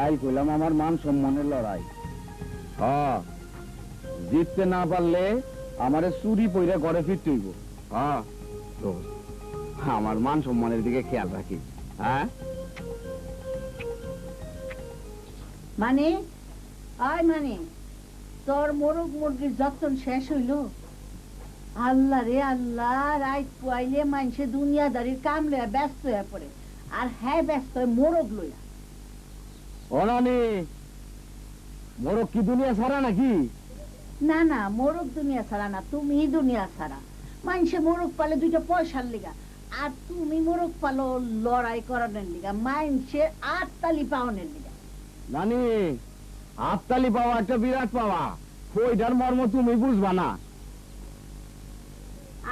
কাল কইলাম আমার মান সম্মানের লড়াই। হ্যাঁ, জিততে না পারলে আমারে চুরি পইরা ঘরে ফিরতে হইব। হ্যাঁ, তো আমার মান সম্মানের দিকে খেয়াল রাখি। হ্যাঁ মানে আয় মানে তোর মোরগ মুরগির যত্ন শেষ হইল? আল্লাহ রে আল্লাহ, রাত পুয়াইলে মানুষে দুনিয়াদারির কাম লইয়া ব্যস্ত হয়ে পড়ে, আর হ্যাঁ ব্যস্ত হয় মোরগ লইয়া। অনানি, মোরগ কি দুনিয়া ছাড়া নাকি? না না, মোরগ দুনিয়া ছাড়া না, তুমি দুনিয়া ছাড়া। মানুষে মোরগ পালে দুইটা পয়সার লিগা, আর তুমি মোরগ পালো লড়াই করানোর লিগা, মানুষের আটতালি পাওয়ানোর লিগা। নানি, হাততালি পাওয়া একটা বিরাট পাওয়া, ওইটার মর্ম তুমি বুঝবা না।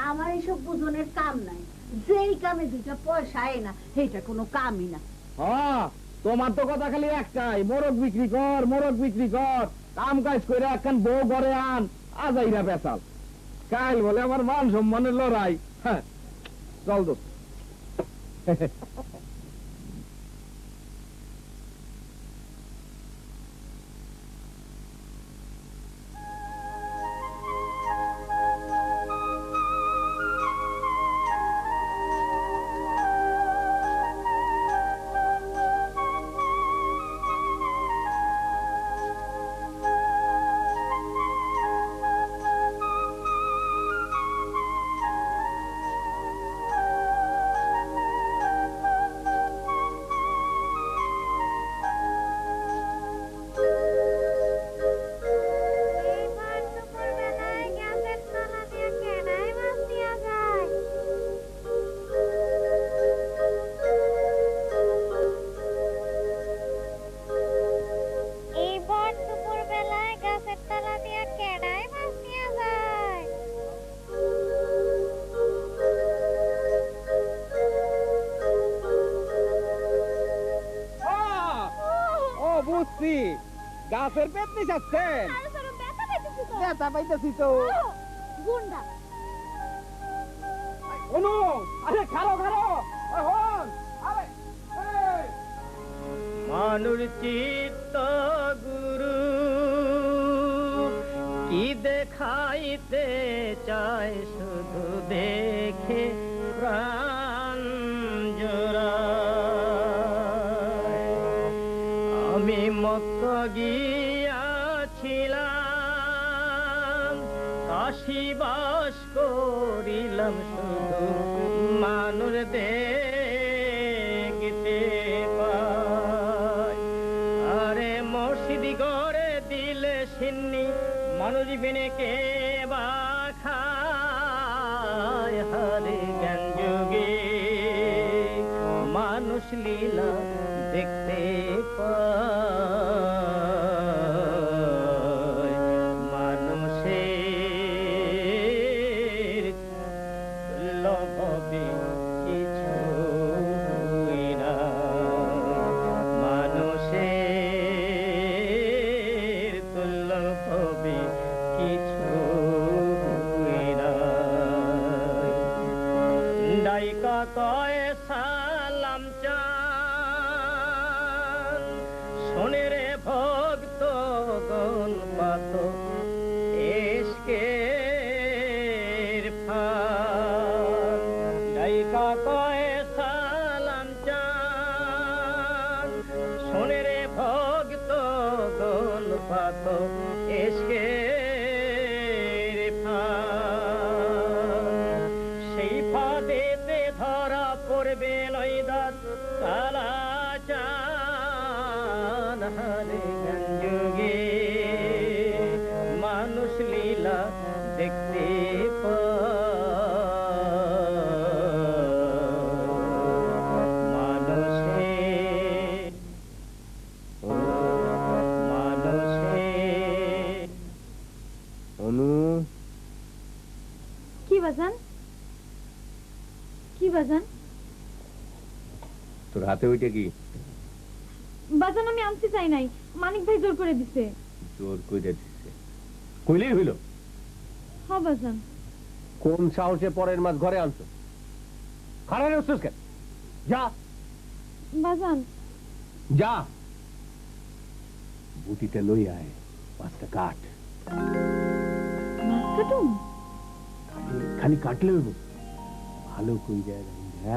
আমার এইসব বুঝনের কাম নাই, যেই কামে দুইটা পয়সা আয় না সেইটা কোনো কামই না। হ্যাঁ, তোমার তো কথা খালি একটাই, মোরগ বিক্রি কর, মোরগ বিক্রি কর, কাম কাজ করে একখান বউ ঘরে আন, আজাইরা পেশাল। কাল বলে আমার মান সম্মানের লড়াই। হ্যাঁ, চল তো। গাছের পেতনি যাচ্ছেন? ব্যথা পাইতেছি তো। গুন্ডা অনু, আরে খারো খারো, আরে মানুর চিত্ত গুরু কি দেখাইতে চায়, শুধু দেখে প্রাণ জোড়ায়। আমি মত্ত গিয়াছিলাম, কাশী বাস করিলাম, শুধু মানুর দেখতে পাই। আরে মসজিদ গড়ে দিলে সিন্নি, মানুষ বিনে কে বা খায়। হরে জ্ঞান যুগে মানুষ লীলা দেখতে পায়। মানুষের লোভে কিছু না, মানুষের তুল্যভবে কিছু না। ডাইকা কয় সালাম চান, শোনে রে ভক্ত গণ পাত এসকের ফান। ডাইকা কয় সালাম চান, শোনে রে ভক্ত গণ পাত এসকের ফান। সেই ফাঁদেতে ধরা পড়বে নৈদাত কালাচান। হরে জ্ঞান যুগে মানুষ লীলা দেখতে অনু, কি বাজান? কি বাজান? তোর হাতে ওইটা কি? বাজান আমি আনতে চাই নাই, মানিক ভাই জোর করে দিছে। জোর কইরা দিছে? কইলেই হইল? হ বাজান। কোন সাহসে পরের মাছ ঘরে আনছো? খারাপ হচ্ছিস কেন? যা বাজান যা। বুটিটা লই আয়, মাছটা কাট। মাছ কাটুম? খালি কাটলে হইব, ভালো কইরা রাইন্দা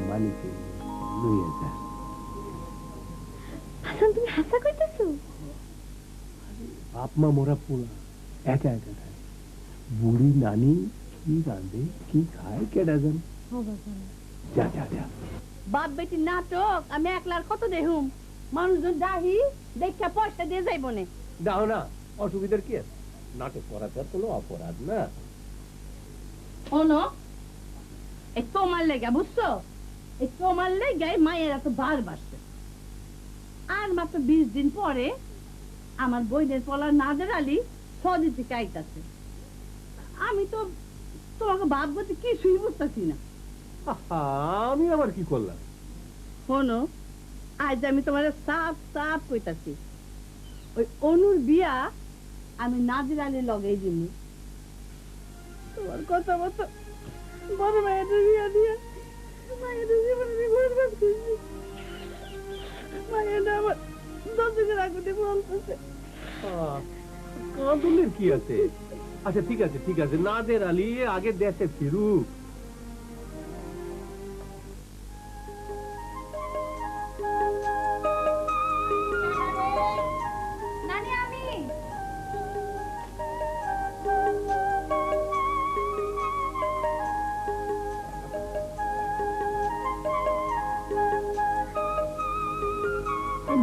মালিকে লইয়া যা। হাসান, তুমি হাসা কইতেছো? বাপ মা মোরা পোলা একা একা খায়, বুড়ি নানি কি রাঁধে কি খায় কেডা জানে। যা যা যা। বাপ বেটির নাটক আমি একলার কত দেহুম, মানুষজন ডাহি দেখা পয়সা দিয়ে যাইব না। দাও না, অসুবিধার কি আছে? নাটক করা তো আর কোনো অপরাধ না। শোনো, এই তোমার লেগা বুঝছো, এই তোমার লেগাই মায়ের এত বার বাড়ছে। আর মাত্র 20 দিন পরে আমার বইনের পলার নাদের আলী সদি থেকে আইতাছে। আমি তো তোমাকে বাপ গতি কিছুই বুঝতেছি না। আমি আবার কি করলাম? শোনো, আজ আমি তোমার সাফ সাফ কইতাছি, ওই অনুর বিয়া আমি নাজির আলীর লগেই দিব। তোমার কথা মতো বড় মায়ের বিয়া দিয়ে মায়ের জীবনে আমি বরবাদ করছি। মায়ের আমার দশকের আগুনে বলতেছে। কাঁদুলের কি আছে? আচ্ছা ঠিক আছে ঠিক আছে, নাদের আলী আগে দেশে ফিরুক। নানি, আমি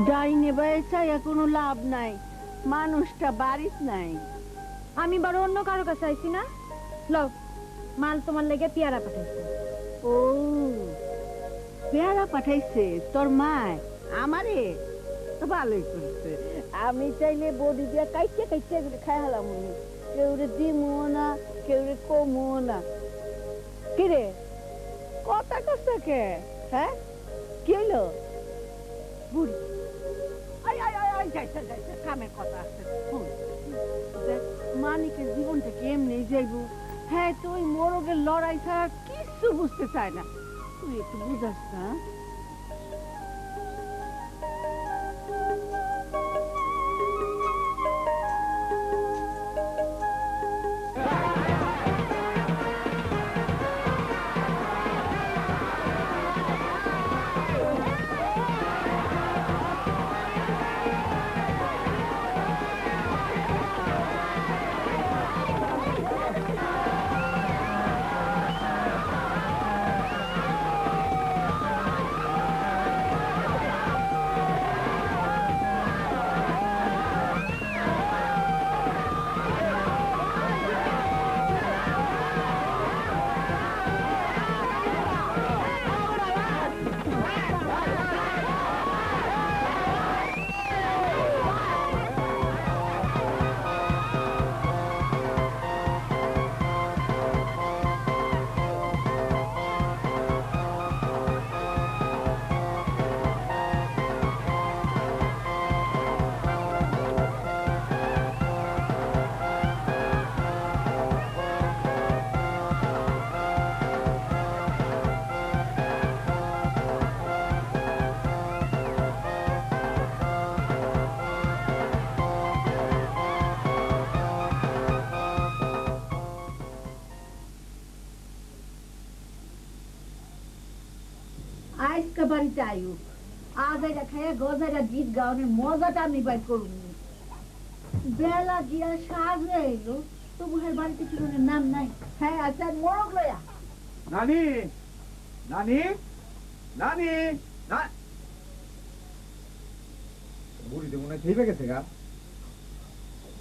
ডাইনে বাইরে কোনো লাভ নাই, মানুষটা বাড়িত নাই। আমি বড় অন্য কারো কাছে আইছি না। লও, মাল তোমার লেগে পেয়ারা পাঠাইছে। ও, পেয়ারা পাঠাইছে তোর মায় আমারে? তো ভালোই করছে। আমি চাইলে বডি দিয়া কাইতে কাইতে খাই হলাম, কেউ রে দিমো না কেউ রে কমো না। কিরে কথা কষ্ট কে? হ্যাঁ কি হইলো? বুড়ি আই আই আই আই যাইছে যাইছে, কামের কথা আছে। মানিকের জীবনটা কেমনে যাইব? হ্যাঁ, তুই মোরগের লড়াই ছাড়া কিছু বুঝতে চায় না। তুই একটু বুঝাস না? আজকে বাড়িতে আয়ুক, আজাইরা খাইয়া গজাইরা গীত গাওয়ানোর মজাটা আমি বাই করুন। বেলা গিয়া সাজ হয়ে এলো, তবু হের বাড়িতে কিরণের নাম নাই। হ্যাঁ, আচ্ছা মোরগ লয়া। নানি নানি নানি বুড়িতে মনে হয় খেয়ে গেছে গা।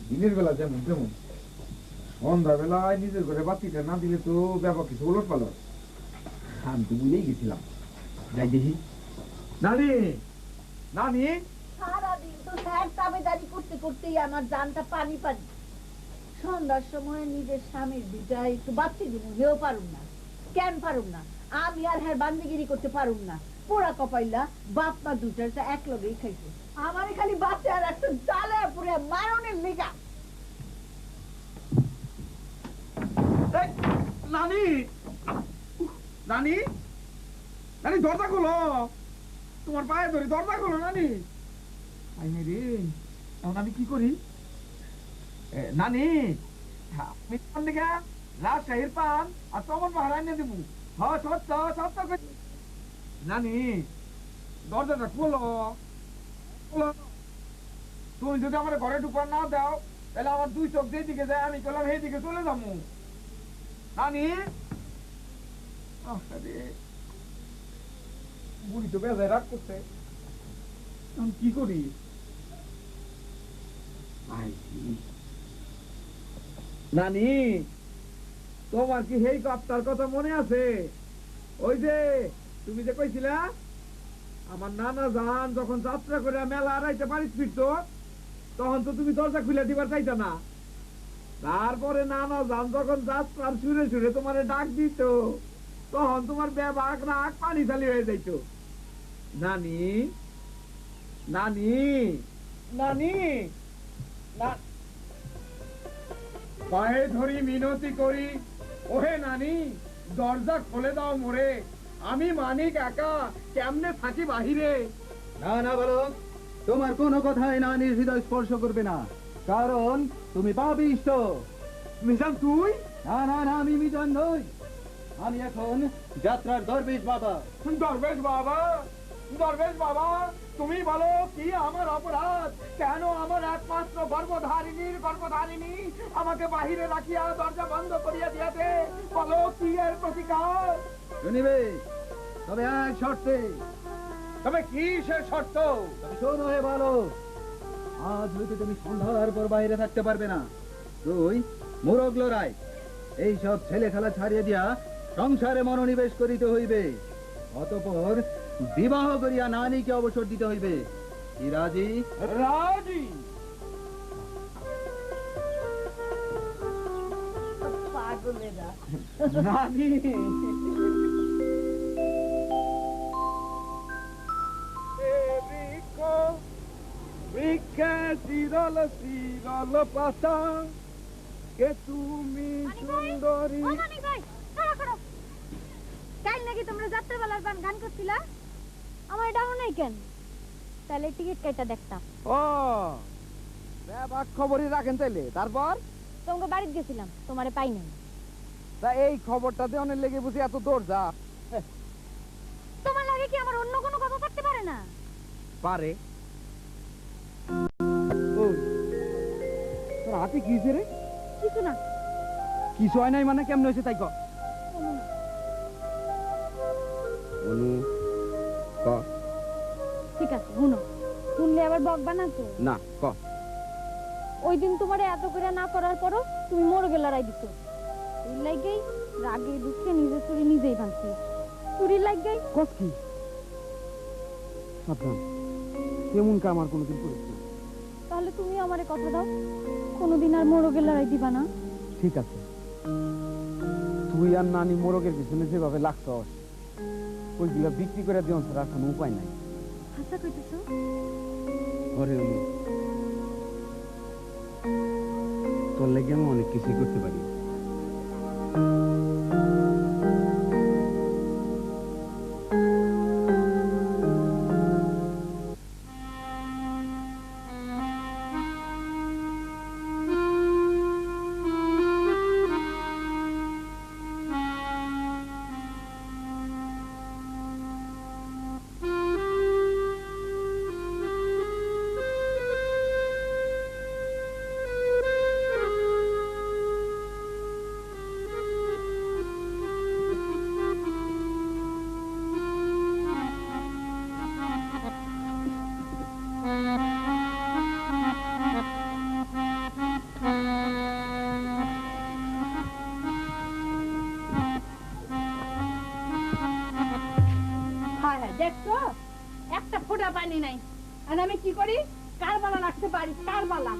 দিনের বেলা যেমন তেমন, সন্ধ্যা বেলায় নিজের ঘরে বাতিটা না দিলে তো ব্যাপক কিছু উলট পালট। আমি তো বুঝেই গেছিলাম, যাই দেখি। নানি নানি, সারাদিন তো স্যার তাবেদারি করতে করতেই আমার জানটা পানি পানি। সন্ধ্যার সময় নিজের স্বামীর বিটায় একটু বাচ্চা দিব, হেও পারুম না। কেন পারুম না? আমি আর হ্যাঁ বান্দিগিরি করতে পারুম না। পোড়া কপাইলা বাপ মা দুটারটা এক লগেই খাইছে। আমার খালি বাচ্চা আর একটা জালে পুরে মারণের লিগা। নানি নানি নানি, দরজা খোলো, তোমার পায়ে ধরি, দরজা খোলো নানি। আইনে রে, এখন আমি কি করি? নানি, আমি তোমার দিকে রাজশাহীর পান আর তোমার ভাড়া এনে দেবো। হ্যাঁ, সত্য সত্য কই। নানি, দরজাটা খোলো খোলো। তুমি যদি আমার ঘরে ঢুকার না দাও তাহলে আমার দুই চোখ যেদিকে যায় আমি বললাম সেইদিকে চলে যাবো। নানি, বুড়ি তো বেজায় রাগ করছে, এখন কি করি? নানি, তোমার কি সেই কাপটার কথা মনে আছে? ওই যে তুমি যে কইছিলা আমার নানা জান যখন যাত্রা করে মেলা আড়াইতে বাড়ি ফিরত, তখন তো তুমি দরজা খুলে দিবার চাইতা না। তারপরে নানা জান যখন যাত্রার সুরে সুরে তোমার ডাক দিত, তখন তোমার বেবাক রাগ পানি চালি হয়ে যাইত। নানি, নানি, নানি, পায়ে ধরি মিনতি করি, ওহে নানি দরজা খুলে দাও মোরে, আমি মানিক একা কেমনে থাকি বাহিরে। না না বালক, তোমার কোনো কথাই নানির হৃদয় স্পর্শ করবে না, কারণ তুমি পাপিষ্ঠ। মিজান তুই? না না না, আমি মিজান নই, আমি এখন যাত্রার দরবেশ বাবা। দরবেশ বাবা, দরবেশ বাবা, তুমি বলো কি আমার অপরাধ? কেন আমার একমাত্র গর্ভধারিণী আমাকে বাহিরে রাখিয়া দরজা বন্ধ করিয়া দিয়াছে? বলো কি এর প্রতিকার? শুনিবে, তবে এক শর্তে। তবে কি সে শর্ত? তবে শোনো হে বালক, আজ হইতে তুমি সন্ধ্যার পর বাইরে থাকতে পারবে না। তুই মোরগ লড়াই এইসব ছেলে খেলা ছাড়িয়ে দিয়া সংসারে মনোনিবেশ করিতে হইবে, অতঃপর বিবাহ করিয়া নারীকে অবসর দিতে হইবে। কি রাজি? রাজি। পাগলেরা। রাজি। বৃক্ষে চিরল চিরল পাতা, কে তুমি সুন্দরী। ও মানিক ভাই, খাড়া খাড়া। কাল নাকি তোমরা যাত্রাবেলার গান করছিলা? আমার ডাউন নাই কেন? তাহলে টিকিট কেটে দেখতাম। ও ব্যাপার খবরই রাখেন তাইলে। তারপর তোমাকে বাড়িতে গেছিলাম, তোমারে পাই নাই। তা এই খবরটা দেওয়ানের লেগে বুঝি এত দৌড় যা? তোমার লাগে কি আমার অন্য কোনো কথা থাকতে পারে না? পারে। তোর হাতে কি হয়েছে রে? কিছু না। কিছু হয় নাই মানে কেমন হয়েছে তাই ক। ঠিক আছে, শুনো। শুনলে আবার বকবা না তো? না, ক। ওই দিন তোমারে এত করে না করার পরও তুমি মোরগে লড়াই দিছো। এই লাগেই রাগে দুঃখে নিজের চুরি নিজেই ভাঙছি। চুরির লাগেই কস কি? সাবধান, কেমন কা আমার কোনোদিন করেছে? তাহলে তুমি আমারে কথা দাও, কোনোদিন আর মোরগে লড়াই দিবা না। ঠিক আছে, তুই আর নানি মোরগের পিছনে যেভাবে লাগছস, ওইগুলো বিক্রি করে দিও ছাড়া কোনো উপায় নাই। হাসা কইতেছো? ঘরে তোর লেগে আমি অনেক কিছুই করতে পারি। দেখছো একটা ফোঁটা পানি নাই, আর আমি কি করি? কারবালা রাখতে পারি, কারবালা।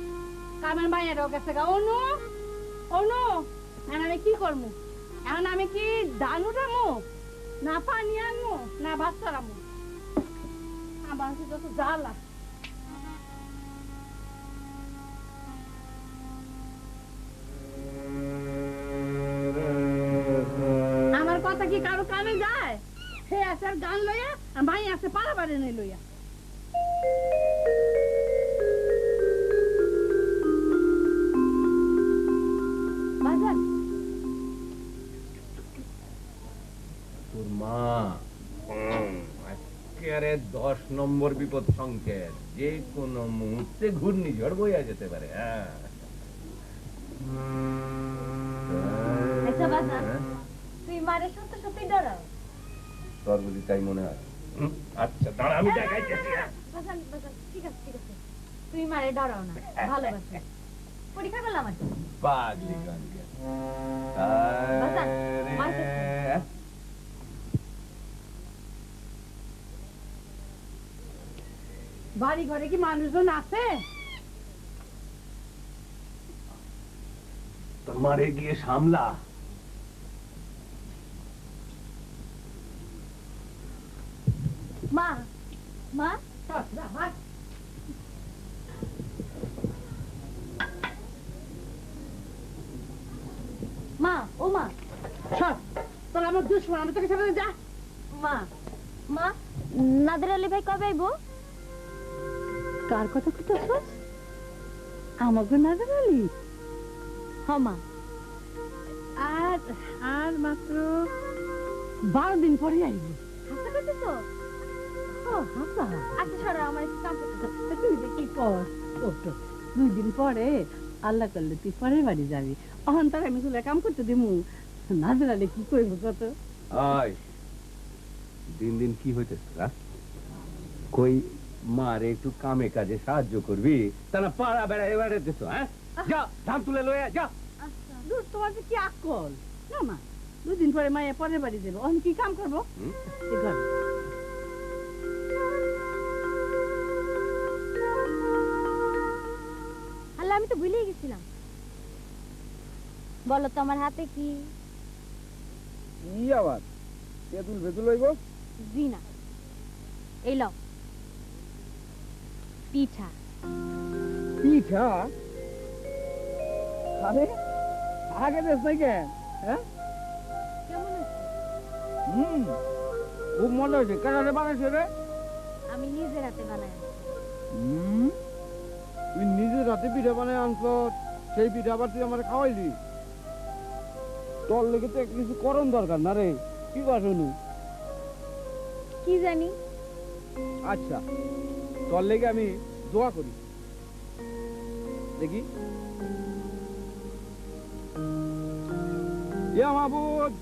কামের মায়েরও গেছে গা। অনু অনু, এখন আমি কি করবো? এখন আমি কি ধান উঠামো, না পানি আনবো, না ভাত চড়াবো? আমার হচ্ছে যত জ্বালা। আমার কথা কি কারো কানে যায়? সে আছে আর গান লইয়া, আর মাই আছে পাড়া বাড়ি নেই লইয়া। বাজান তোর মা একেবারে 10 নম্বর বিপদ সংকেত, যে কোনো মুহূর্তে ঘূর্ণিঝড় বইয়া যেতে পারে। আচ্ছা বাজান, তুই মারে সত্য সত্যি ডরাও? তোর বুঝি তাই মনে হয়? আচ্ছা দাঁড়া, আমি দেখাইতেছি। বাজান বাজান, ঠিক আছে ঠিক আছে, তুই মারে ডরাও না, ভালোবাসি। পরীক্ষা করলাম আর পাগলি গানকে। বাজান, মারতে বাড়ি ঘরে কি মানুষজন আছে? তোর মারে গিয়ে সামলা। মা মা মা, ও মা, সব তোর আমার দুশ্মন, আমি তোকে সাথে যা। মা মা, নাদের আলী ভাই কবে আইবো? কার কথা কইতেছস? আমাকে নাজার আলী? হ মা। আর আর মাত্র 12 দিন পরে আইব। হাসা কইতেছ? ও হাসা, আচ্ছা সরো, আমার একটু কাম করতে দাও। তুই যে কি কর? ওটো 2 দিন পরে আল্লাহ করলে তুই পরের বাড়ি যাবি। অহন তার আমি চলে কাম করতে দিমু। নাজার আলী কি কইব কত? আয় দিন দিন কি হইতেছে? কই মারে একটু কামে কাজে সাহায্য করবি, তা না পাড়া বেড়ায় বেড়াইতেছ? হ্যাঁ, যা ধান তুলে লয়ে যা। আচ্ছা দূর, তোমার যে কি আকল না মা। 2 দিন পরে মায়ে পরের বাড়ি যাবো, অহন কি কাম করবো? এ ঘরে আল্লাহ, আমি তো ভুলেই গেছিলাম। বলো তো আমার হাতে কি? কি আবার তেঁতুল বেতুল হইব? জি না, এই লও পিঠা। পিঠা? আরে আগে দেশ নাই কেন? হ্যাঁ, কেমন আছে? খুব মজা হয়েছে। কেন বানাইছে রে? আমি নিজের হাতে বানাই। তুই নিজের হাতে পিঠা বানাই আনছ, সেই পিঠা আবার তুই আমার খাওয়াইলি? তোর লেগে তো কিছু করণ দরকার না রে, কি কর শুনু? কি জানি। আচ্ছা, তোর লেগে আমি দোয়া করি, দেখি। ইয়া মাহবুব,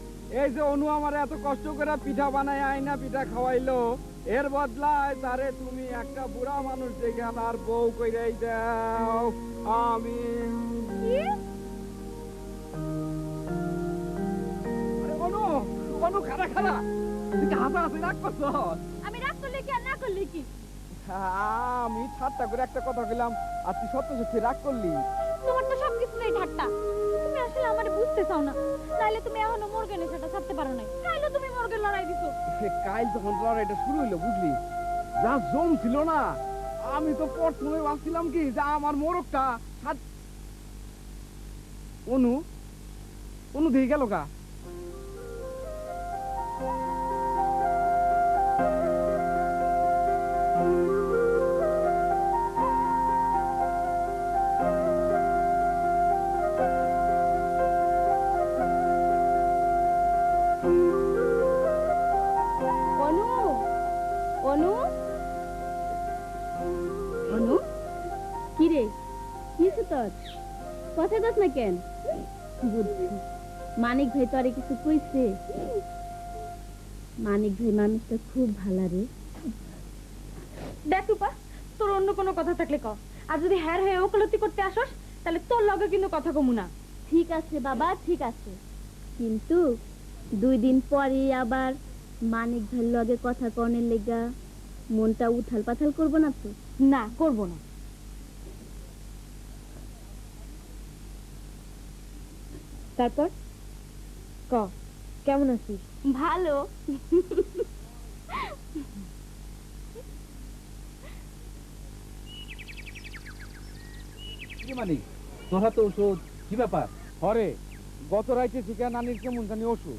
এই যে অনু আমার এত কষ্ট করে পিঠা বানায় আইনা পিঠা খাওয়াইলো, এর বদলায় তারে তুমি একটা বুড়া মানুষ দেখে আর বউ কইরাই দাও। আমি অনু, অনু খারা খারা, তুই হাসা হাসি রাগ করছ? আমি রাগ করলে কি আর না করলে কি? আমি ঠাট্টা করে একটা কথা কইলাম আর তুই সত্য সত্যি রাগ করলি। তোমার তো সবকিছু নেই ঠাট্টা। তুমি আসলে আমার বুঝতে চাও না, নাইলে তুমি এখনো মর্গেনের সেটা ছাড়তে পারো নাই। তাইলে তুমি মর্গের লড়াই দিছো। কাল যখন লড়াইটা শুরু হইলো, বুঝলি, যা জম ছিল না, আমি তো প্রথমে ভাবছিলাম কি যে আমার মোরগটা অনু অনু দিয়ে গেল গা। অনু, অনু, অনু, কি রে, কিছু তোর কথা কস না কেন? বুঝছি, মানিক ভাই তো আরে কিছু কইছে? মানিক ভাই মানুষটা খুব ভালো রে। দেখ রূপা, তোর অন্য কোনো কথা থাকলে ক, আর যদি হ্যার হয়ে ওকালতি করতে আসস তাহলে তোর লগে কিন্তু কথা কমু না। ঠিক আছে বাবা, ঠিক আছে, কিন্তু 2 দিন পরে আবার মানিক ভাইয়ের লগে কথা কনের লেগা মনটা উথাল পাথাল করবো না তো? না, করবো না। তারপর ক, কেমন আছিস? ভালো। কি মানে তোর হাতে ওষুধ? কি ব্যাপার? হরে, গত রাইতে শিখা নানির কেমন জানি ওষুধ,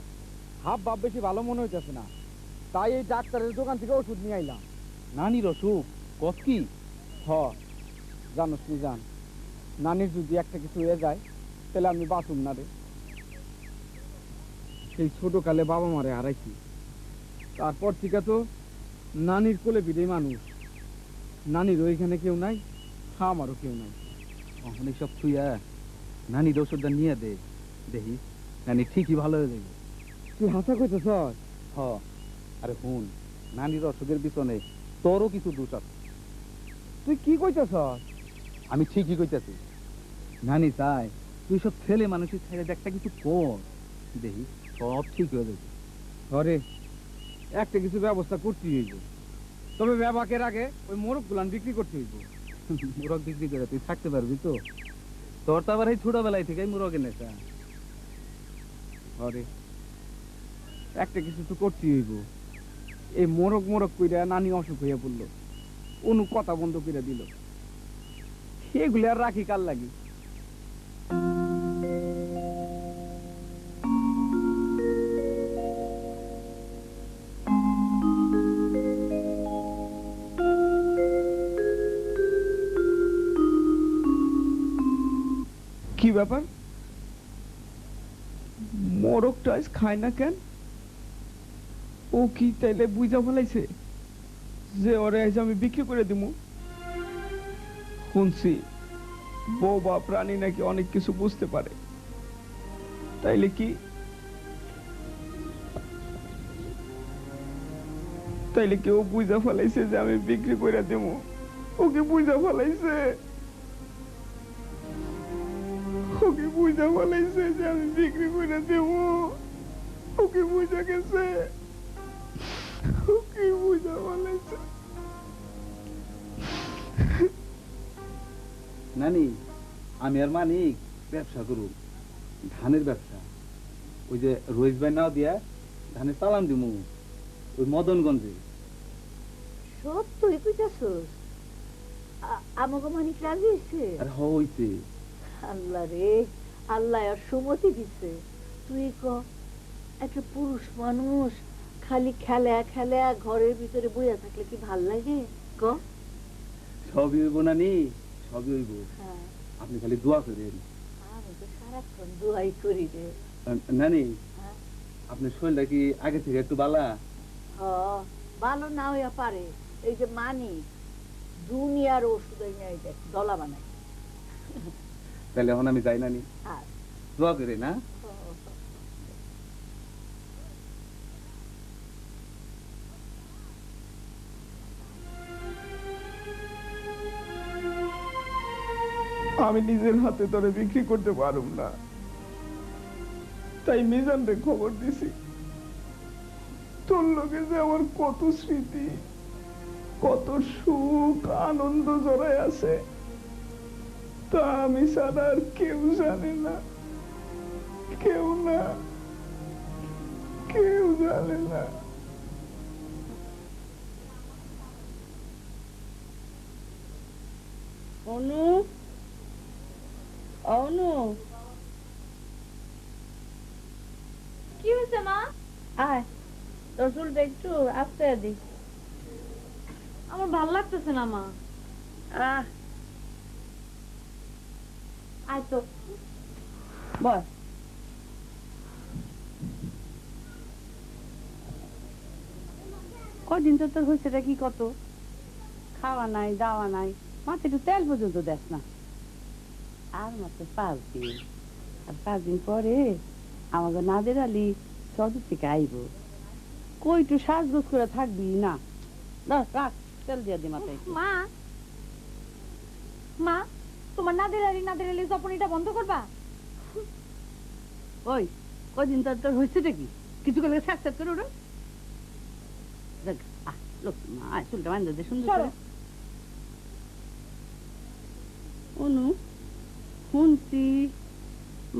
হাফ ভাব বেশি ভালো মনে হইতেছে না, তাই এই ডাক্তারের দোকান থেকে ওষুধ নিয়ে আইলাম। নানির অসুখ? কত কি? জানোস নি জান, নানির যদি একটা কিছু হয়ে যায় তাহলে আমি বাঁচুম না রে। সেই ছোটকালে বাবা মারে হারাইছি, তারপর থেকে তো নানির কোলে পিঠে মানুষ। নানির ওইখানে কেউ নাই, আমারও কেউ নাই। অনেক সব থুইয়া নানির ওষুধটা নিয়ে দে, দেখি নানি ঠিকই ভালো হয়ে যাবে। তুই হাসা কইতেছ? হ, আরে হুন, নানির অসুখের পিছনে তোরও কিছু দোষ আছে। তুই কি কইতেছ? আমি ঠিকই কইতেছি। নানি চাই তুই সব ছেলে মানুষের ছেড়ে একটা কিছু কর, দেখি সব ঠিক হয়ে যাবে। ঘরে একটা কিছু ব্যবস্থা করতে হইব, তবে ব্যাপাকের আগে ওই মোরগ গুলান বিক্রি করতে হইব। মুরগ বিক্রি করে তুই থাকতে পারবি তো? তোর তো আবার এই ছোটবেলায় থেকে মুরগের নেশা। ঘরে একটা কিছু তো করতে হইব। এই মোরগ মোরগ কইরা নানি অসুখ হইয়া পড়লো, অনু কথা বন্ধ কইরা দিল। এগুলি আর রাখি কার লাগি? কি ব্যাপার, মোরগটা আজ খায় না কেন? ও কি তাইলে বুঝা ফেলাইছে যে ওরে আজ আমি বিক্রি করে দিমু? শুনছি বোবা প্রাণী নাকি অনেক কিছু বুঝতে পারে, তাইলে কি ও বুঝা ফেলাইছে যে আমি বিক্রি করে দেবো? ওকে বুঝা ফেলাইছে, ওকে বুঝা ফেলাইছে যে আমি বিক্রি করে দেবো। ওকে বুঝা গেছে, ওকে বুঝা ফেলাইছে। নানি, আমি আর মানিক ব্যবসা করু, ধানের ব্যবসা। ওই যে রোহিত ভাই নাও দিয়া ধানের চালান দিমু ওই মদনগঞ্জে। সব তুই কইতাছস? আমাকে মানিক রাজি হইছে? আর হইছে। আল্লাহ রে, আল্লাহ আর সুমতি দিছে। তুই ক, একটা পুরুষ মানুষ খালি খেলা খেলা ঘরের ভিতরে বইয়া থাকলে কি ভাল লাগে? ক সবই হইব নানি, সবই হইব। হ্যাঁ, আপনি খালি দোয়া করেন। আমি তো সারাক্ষণ দোয়াই করি রে। নানি, হ্যাঁ, আপনার শরীরটা কি আগে থেকে একটু বালা? ভালো না হইয়া পারে। এই যে মানি দুনিয়ার ওষুধ নাই, দেখ দলা বানাই। তাহলে এখন আমি যাই নানি, হ্যাঁ, দোয়া করে না। আমি নিজের হাতে তোরে বিক্রি করতে পারুম না, তাই মিজানরে খবর দিছি। তোর লোকে যে আমার কত স্মৃতি, কত সুখ আনন্দ জড়ায় আছে, তা আমি ছাড়া আর কেউ জানে না। কেউ না, কেউ জানে না। অনু, অনু, কি হয়েছে মা? আয়, তোর চুলটা একটু আস্তে দি। আমার ভাল লাগতেছে না মা। আয় তো বস। কদিন তো তোর হয়েছেটা কি, কত খাওয়া নাই দাওয়া নাই, মাথায় একটু তেল পর্যন্ত দেস না। আর মাত্র 5 দিন, আর 5 দিন পরে আমাকে নাদের আলী সদর থেকে আইব। কই একটু সাজগোজ করে থাকবি না? রাখ, তেল দিয়ে দি মাথায়। মা, মা, তোমার নাদের আলী জপনিটা বন্ধ করবা? ওই কদিন তোর হয়েছেটা কি, কিছু করে স্যাক করে উঠো। দেখ লোক মা, চুলটা বান্ধব দে সুন্দর করে। অনু, শুনছি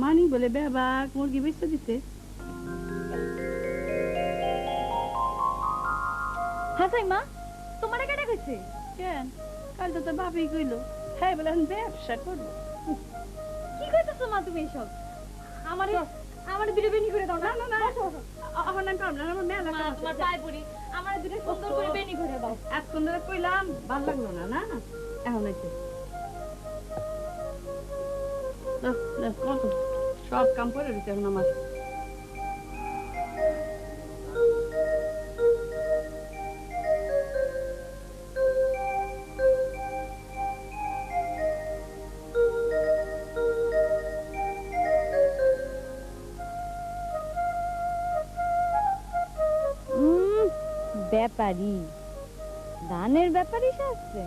মানি বলে বেবাক মুরগি বেচতে দিতে। হাসাই মা, তোমার কেটে গেছে কেন? কাল তো তোর বাপই কইলো, হ্যাঁ বলে এখন ব্যবসা করবো। কি কইতেছো মা তুমি এসব? আমারে দুটো বেনি করে দাও না। না না, এখন আমি পারলাম না, আমার মেলা কাজ। তোমার পায়ে পড়ি, আমারে দুটো সুন্দর করে বেনি করে দাও। এতক্ষণ ধরে কইলাম, ভাল লাগলো না। না এখন হয়েছে। কত সব কাম করে দিতে এখন আমার ব্যাপারী ধানের ব্যাপারী সাজছে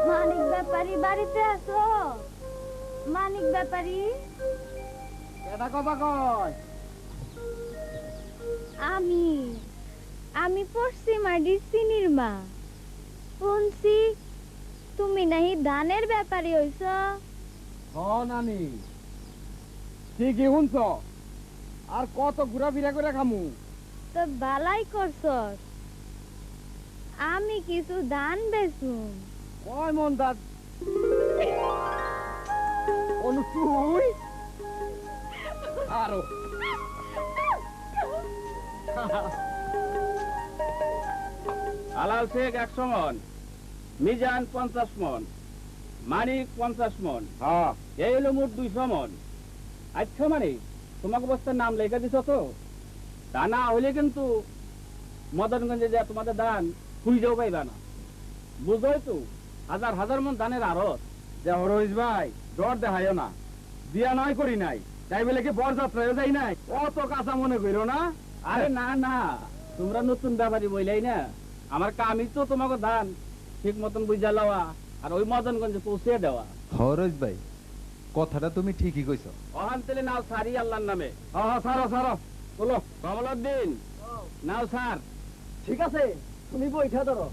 মানিক ব্যাপারী বাড়িতে আসো মানিক ব্যাপারী এটা কথা কয় আমি আমি পড়ছি মাটির চিনির মা শুনছি তুমি নাহি ধানের ব্যাপারী হইছ হ নানি ঠিকই শুনছ আর কত ঘুরাফিরা করে খামু তো বালাই করছ আমি কিছু ধান বেচুম কয় মন দাদ অনু তুই আরো আলাল শেখ 100 মন, মিজান 50 মন, মানিক 50 মন, হ্যাঁ এই হলো মোট 200 মন। আচ্ছা মানিক, তোমাকে বস্তার নাম লেখা দিছ তো? তা না হইলে কিন্তু মদনগঞ্জে যা তোমাদের ধান খুঁজেও পাইবা না, বুঝোই তো? হাজার হাজার মন ধানের আড়ত। যে হরইস ভাই ডর দেখাইও না, দিয়া নয় করি নাই, তাই বলে কি বরযাত্রায় যাই নাই, অত কাঁচা মনে করিও না। আরে না না, তোমরা নতুন ব্যাপারী বইলাই না, আমার কামই তো তোমাকে ধান ঠিক মতন বুঝা লওয়া আর ওই মদনগঞ্জে পৌঁছে দেওয়া। হরজ ভাই কথাটা তুমি ঠিকই কইছো। অহান তেলে নাও সারি আল্লাহর নামে। হ্যাঁ সারো সারো বলো কমলউদ্দিন, নাও স্যার। ঠিক আছে, তুমি বইটা ধরো।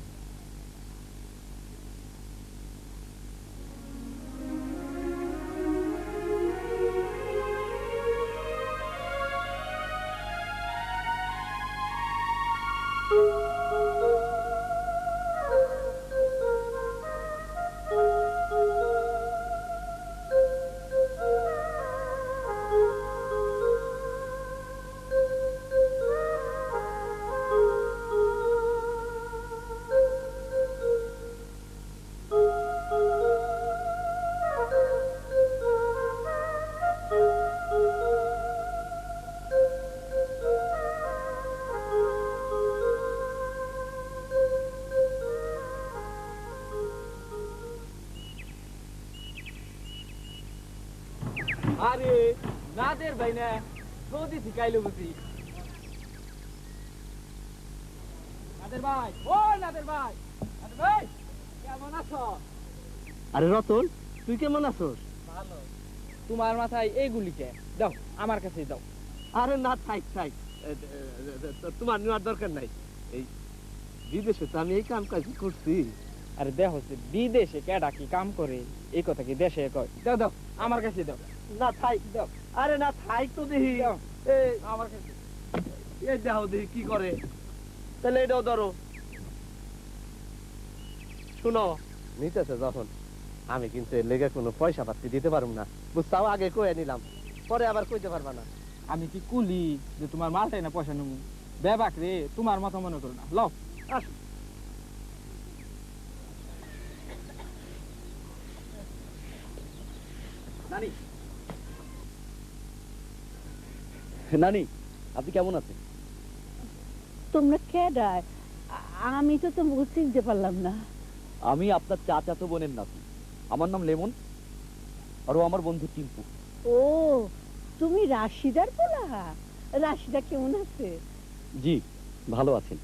আরে নাদের ভাই না সৌদি শিখাইলো বুঝি। নাদের ভাই, ও নাদের ভাই, নাদের ভাই কেমন আছো? আরে রতন, তুই কেমন আছোস? ভালো। তোমার মাথায় এইগুলি কে? দাও আমার কাছে দাও। আরে না, থাক থাক, তোমার নেওয়ার দরকার নাই। এই বিদেশে তো আমি এই কাম কাজ করছি। আরে দেখ হচ্ছে বিদেশে কেডা কি কাম করে, এই কথা কি দেশে কয়? দাও দাও আমার কাছে দাও। না থাক, দাও আরে না থাক তো দেখি। দাও এই আমার কাছে। এই দেখো দেখি কি করে। তাহলে এটাও ধরো। শুনো, নিতেছে যখন, আমি কিন্তু এর লেগে কোনো পয়সা পাতি দিতে পারবো না, বুঝছাও? আগে কয়ে নিলাম, পরে আবার কইতে পারবা না। আমি কি কুলি যে তোমার মালটাই না পয়সা নেবো? বেবাক রে, তোমার মতো মনে করো না। লও আসো। নানি নানি আপনি কেমন আছেন? তোমরা কেডা? আমি তো তোমাকে চিনতে পারলাম না। আমি আপনার চাচাতো বোনের নাতি, আমার নাম লেমন, আর ও আমার বন্ধু টিম্পু। ও, তুমি রাশিদার পোলা? রাশিদা কেমন আছে? জি ভালো আছেন।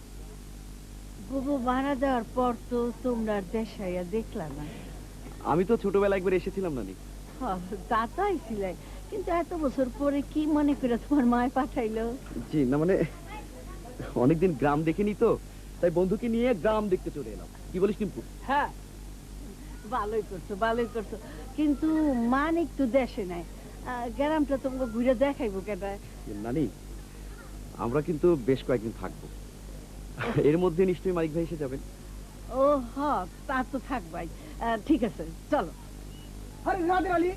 বুবু মারা যাওয়ার পর তো তোমরা দেশাইয়া দেখলা না। আমি তো ছোটবেলা একবার এসেছিলাম নানি। তা তো আইছিলে, কিন্তু এত বছর পরে কি মনে করে তোমার মায় পাঠাইলো? জি না মানে অনেকদিন গ্রাম দেখিনি তো, তাই বন্ধুকে নিয়ে গ্রাম দেখতে চলে এলাম। কি বলিস টিম্পু? হ্যাঁ, ভালোই করছো ভালোই করছো, কিন্তু মানিক তো দেশে নাই, গ্রামটা তোমাকে ঘুরে দেখাইবো কেডা? নানি আমরা কিন্তু বেশ কয়েকদিন থাকবো, এর মধ্যে নিশ্চয়ই মালিক ভাই এসে যাবেন। ও হ, তা তো থাকবাই। ঠিক আছে, চলো। আরে নাদের আলী,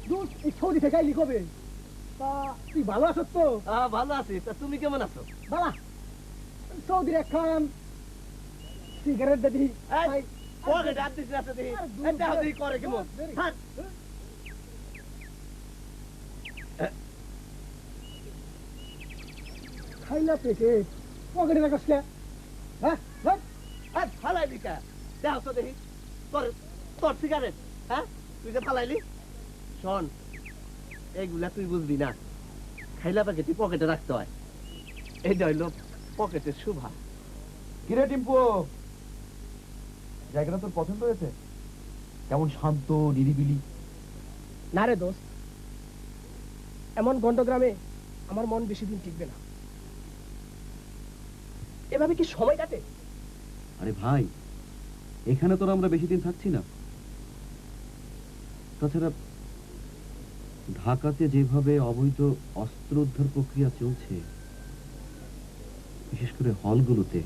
দূর এই সৌদি থেকে আইলি কবে? তুই ভালো আছো তো? ভালো আছি, তা তুমি কেমন আছো? বালা সৌদির এখন সিগারেট দেখি পকেটে হাত দিছি আছে দেখি, এটা হাত দিয়ে করে কেমন? হাত। খাইলা পেটে পকেটে রাখাস কে? হ্যাঁ হাত ফালাইলি কা? দেখ তো দেখি, তোর সিগারেট, হ্যাঁ? তুই যে ফালাইলি? শোন, এইগুলা তুই বুঝবি না। খাইলা প্যাকেটই পকেটে রাখতে হয়। এইটা হইলো পকেটের শোভা। কিরে টিম্পু, জায়গাটা তোর পছন্দ হয়েছে? কেমন শান্ত নিরিবিলি? না রে দোস্ত, এমন গন্ডগ্রামে আমার মন বেশি দিন টিকবে না। এভাবে কি সময় কাটে? আরে ভাই, এখানে তো আমরা বেশি দিন থাকছি না। তাছাড়া ঢাকাতে যেভাবে অবৈধ অস্ত্র উদ্ধার প্রক্রিয়া চলছে, বিশেষ করে হলগুলোতে,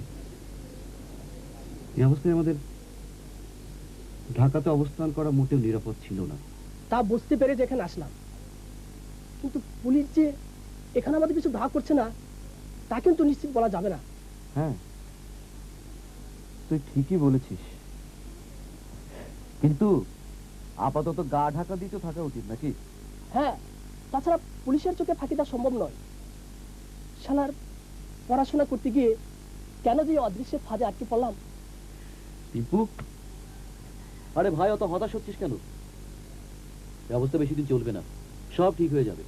এই অবস্থায় আমাদের ঢাকাতে অবস্থান করা মোটেও নিরাপদ ছিল না। তা বুঝতে পেরে যে এখানে আসলাম, কিন্তু পুলিশ যে এখানে আমাদের কিছু ধা করছে না তা কিন্তু নিশ্চিত বলা যাবে না। হ্যাঁ, তুই ঠিকই বলেছিস, কিন্তু আপাতত গা ঢাকা দিয়ে তো থাকা উচিত নাকি? হ্যাঁ, তাছাড়া পুলিশের চোখে ফাঁকি দেওয়া সম্ভব নয়। শালার পড়াশোনা করতে গিয়ে কেন যে এই অদৃশ্যের ফাঁদে আটকে পড়লাম। টিপু, আরে ভাই অত হতাশ হচ্ছিস কেন? এই অবস্থা বেশি দিন চলবে না, সব ঠিক হয়ে যাবে।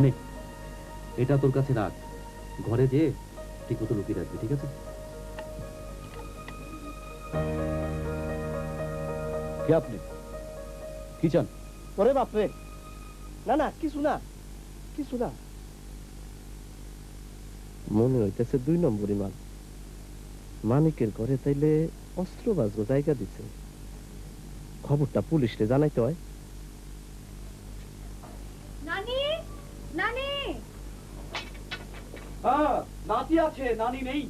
নে, এটা তোর কাছে রাখ, ঘরে যে ঠিক মতো লুকিয়ে রাখবি, ঠিক আছে? কে আপনি? কি চান? ওরে বাপরে, না না, কিছু না, কিছু না। মনে হইতেছে 2 নম্বরই মাল। মানিকের ঘরে তাইলে অস্ত্র বাজবো জায়গা দিচ্ছে। খবরটা পুলিশে জানাইতে হয়। নানি, নানি, হ্যাঁ, নাতি আছে, নানি নেই।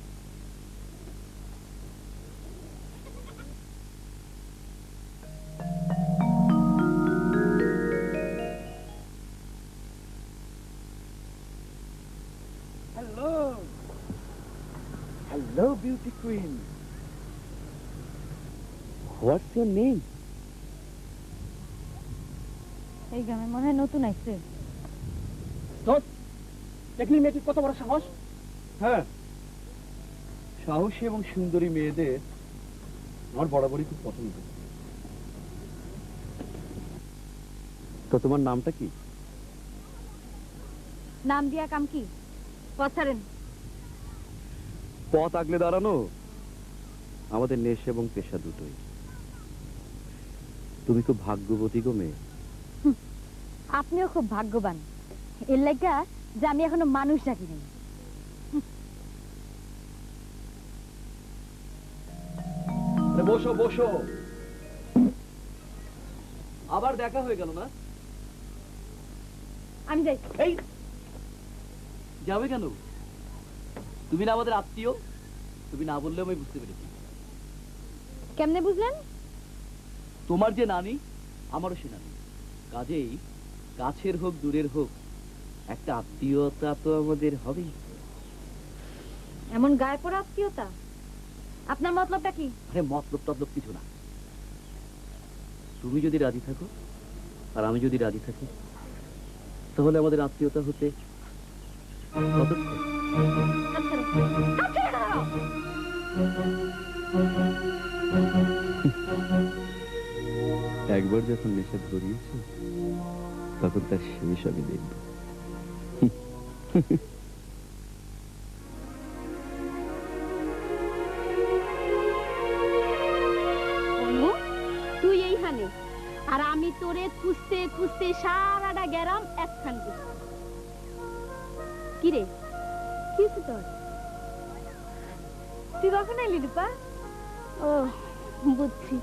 Hello beauty queen, what's your name? এই গ্রামে মনে হয় নতুন আইছে। দোস্ত, দেখলি মেয়েটির কত বড় সাহস? হ্যাঁ, সাহসী এবং সুন্দরী মেয়েদের আমার বরাবরই খুব পছন্দ। তো তোমার নামটা কি? নাম দিয়া কাম কি? পছারেন। পথ আগলে দাঁড়ানো আমাদের নেশা এবং পেশা দুটোই। তুমি খুব ভাগ্যবতী গো মেয়ে। আপনিও খুব ভাগ্যবান, এর লাগা যে আমি এখনো মানুষ ডাকি নাই। বসো বসো, আবার দেখা হয়ে গেল না? আমি যাই। এই যাবে কেন? তুমি না আমাদের আত্মীয়? তুমি না বললেও আমি বুঝতে পেরেছি। কেমনে বুঝলেন? তোমার যে নানি, আমারও সে নানি। কাজেই কাছের হোক দূরের হোক, একটা আত্মীয়তা তো আমাদের হবেই। এমন গায়ে পড়া আত্মীয়তা? আপনার মতলবটা কি? আরে মতলব টতলব কিছু না। তুমি যদি রাজি থাকো আর আমি যদি রাজি থাকি, তাহলে আমাদের আত্মীয়তা হতে কতক্ষণ? একবার যখন নেশা ধরিয়েছে, তখন তার শেষ আমি দেখব। তুই এইখানে আর আমি তোরে খুঁজতে খুঁজতে সারাটা গেরাম একখান করছি। কিরে, কিছু তোর? তুই কখন এলি রূপা? ও বুঝছি,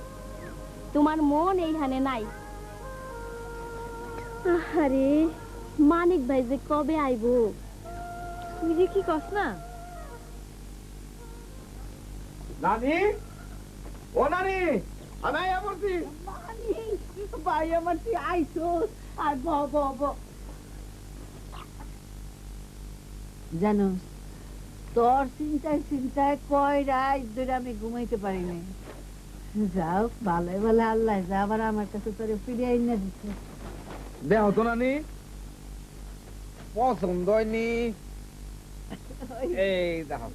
তোমার মন এইখানে নাই। আরে মানিক ভাই যে কবে আইবো? তুই যে কি কস না নানি, ও নানি, আমি আইয়া পড়ছি। ভাই আমার তুই আইসোস আর জানো তোর চিন্তায় কয় রাত ধরে আমি ঘুমাইতে পারি নাই। যাও ভালো ভালো আল্লাহ যা আবার আমার কাছে তোরে ফিরে আইনা দিচ্ছে। দেহ তো নানি, পছন্দ হয়নি। এই দেখো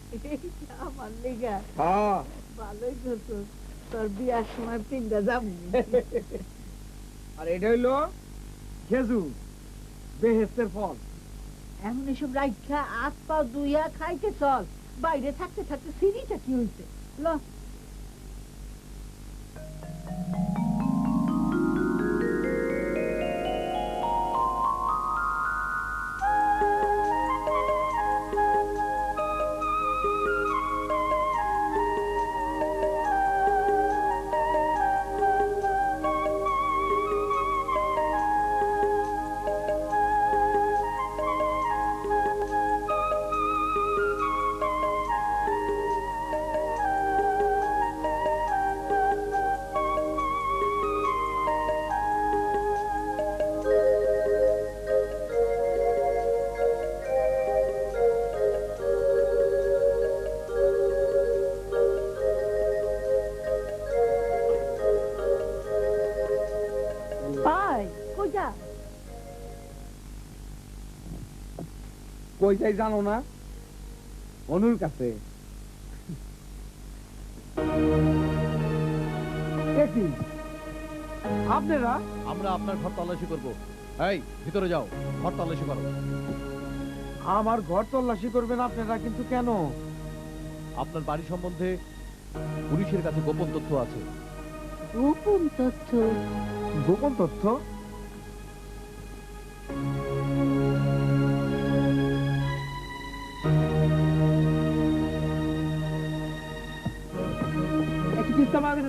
আমার লেগা হ্যাঁ ভালোই করছো, তোর বিয়ার সময় পিন্ডা যাবো। আর এটা হইলো খেজুর, বেহেশতের ফল। এমন এসব রাইখা হাত পা দুইয়া খাইতে চল, বাইরে থাকতে থাকতে সিঁড়িটা কি হইছে ল। কই যাই জানো না? অনুর কাছে। আপনারা? আমরা আপনার ঘর তল্লাশি করবো। এই ভিতরে যাও, ঘর তল্লাশি করো। আমার ঘর তল্লাশি করবেন আপনারা, কিন্তু কেন? আপনার বাড়ি সম্বন্ধে পুলিশের কাছে গোপন তথ্য আছে। গোপন তথ্য? গোপন তথ্য?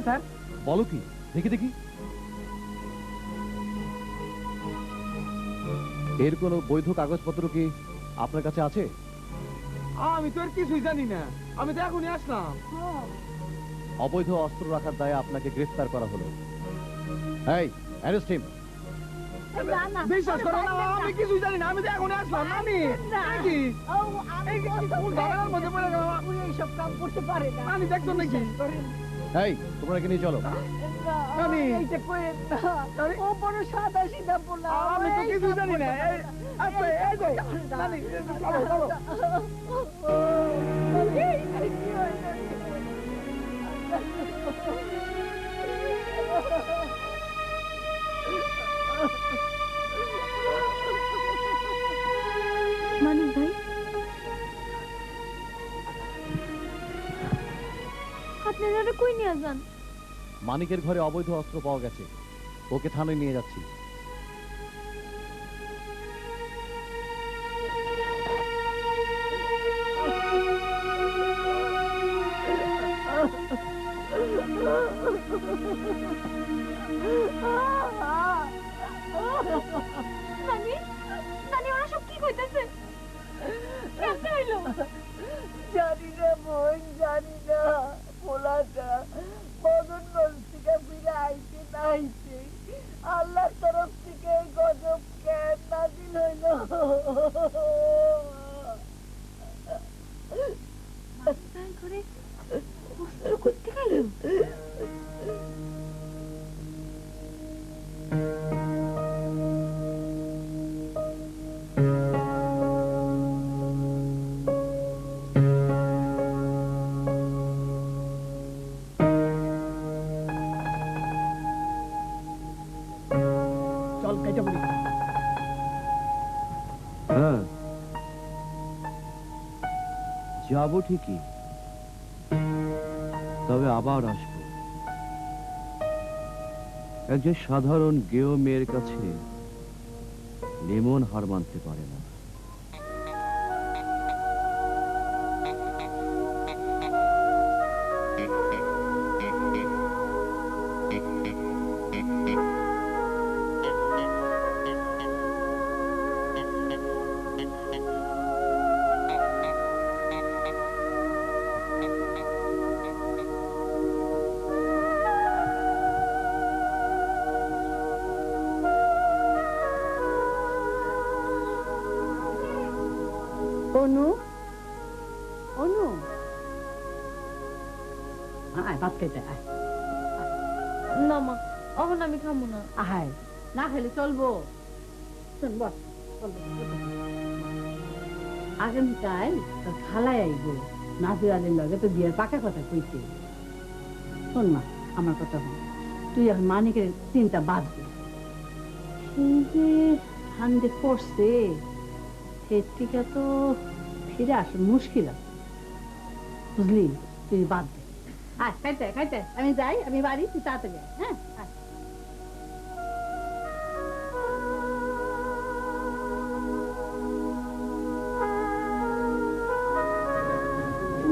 স্যার বলো কি, দেখি দেখি। এর কোনো বৈধ কাগজপত্র কি আপনার কাছে আছে? আমি তো আর কিছুই জানি না, আমি তো এখনই আসলাম। অবৈধ অস্ত্র রাখার দায়ে আপনাকে গ্রেফতার করা হলো। এই অ্যারেস্ট হিম। বিশ্বাস করো না, আমি কিছুই জানি না, আমি তো এখনই আসলাম। নানি এইসব কাম করতে পারে না। নানি দেখতো নাকি? এই তোমরা এখানে নিয়ে চলো। ও বড় সাদা সিধা পোলা, আমি তো কিছুই জানি না। মানিক ভাই, আপনারা কই নিয়ে যান? মানিকের ঘরে অবৈধ অস্ত্র পাওয়া গেছে, ওকে থানায় নিয়ে যাচ্ছি। নানি, নানি ওরা সব কি কইতাছে? কেমনে হইলো? জানি না বোন, জানি না। পোলাটা মদনগঞ্জ থেকে ফিরে আইতে না আইতে আল্লাহর তরফ থেকে এই গজব কেন নাজিল হইল। ঘরে অস্ত্র করতে গেল? চল কেটে পড়ি। হ্যাঁ যাবো ঠিকই, তবে আবার আসবো। একজন সাধারণ গেও মেয়ের কাছে লেমন হার মানতে পারে না। অনু অনু আয় ভাত খাইতে আয় না মা এখন আমি খাবো না। আয় না খেলে চলবো শোন বস আগামীকাল তোর খালায় আইব নাজির আলীর লগে তো বিয়ের পাকা কথা কইতে। শোন মা আমার কথা শোন, তুই এখন মানিকের চিন্তা বাদ দে। এই যে হান্দে পড়ছে এর থেকে তো ফিরে আসা মুশকিল আছে, বুঝলি? তুই বাদ দে। আয় খাইতে খাইতে আমি যাই, আমি বাড়ি, তুই তাড়াতাড়ি আয়। হ্যাঁ আয়।